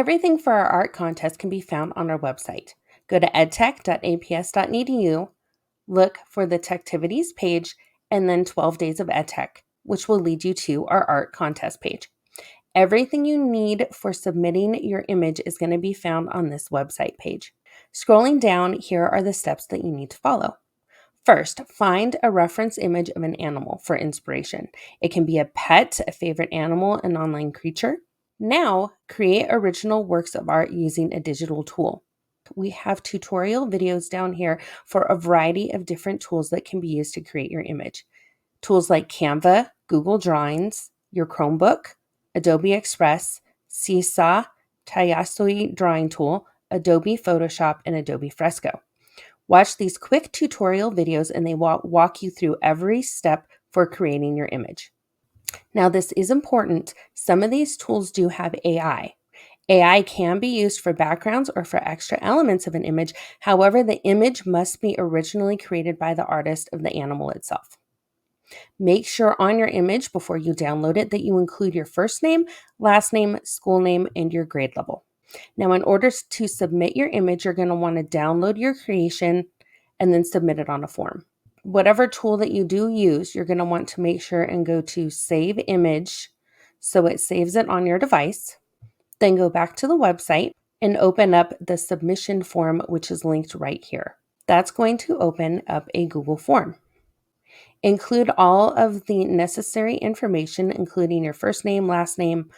Everything for our art contest can be found on our website. Go to edtech.aps.edu, look for the Techtivities page, and then 12 Days of EdTech, which will lead you to our art contest page. Everything you need for submitting your image is going to be found on this website page. Scrolling down, here are the steps that you need to follow. First, find a reference image of an animal for inspiration. It can be a pet, a favorite animal, an online creature. Now, create original works of art using a digital tool. We have tutorial videos down here for a variety of different tools that can be used to create your image. Tools like Canva, Google Drawings, your Chromebook, Adobe Express, Seesaw, Tayasui Drawing Tool, Adobe Photoshop, and Adobe Fresco. Watch these quick tutorial videos and they walk you through every step for creating your image. Now, this is important. Some of these tools do have AI. AI can be used for backgrounds or for extra elements of an image. However, the image must be originally created by the artist of the animal itself. Make sure on your image before you download it that you include your first name, last name, school name, and your grade level. Now, in order to submit your image, you're going to want to download your creation and then submit it on a form. Whatever tool that you do use, you're going to want to make sure and go to Save Image so it saves it on your device. Then go back to the website and open up the submission form, which is linked right here. That's going to open up a Google form. Include all of the necessary information, including your first name, last name,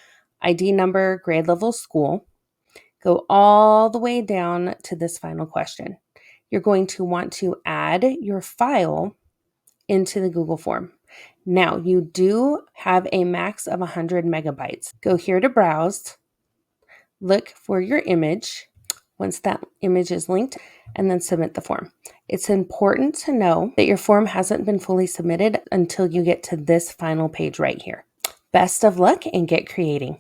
ID number, grade level, school. Go all the way down to this final question. You're going to want to add your file into the Google form. Now, you do have a max of 100 megabytes. Go here to browse, look for your image. Once that image is linked, and then submit the form. It's important to know that your form hasn't been fully submitted until you get to this final page right here. Best of luck and get creating.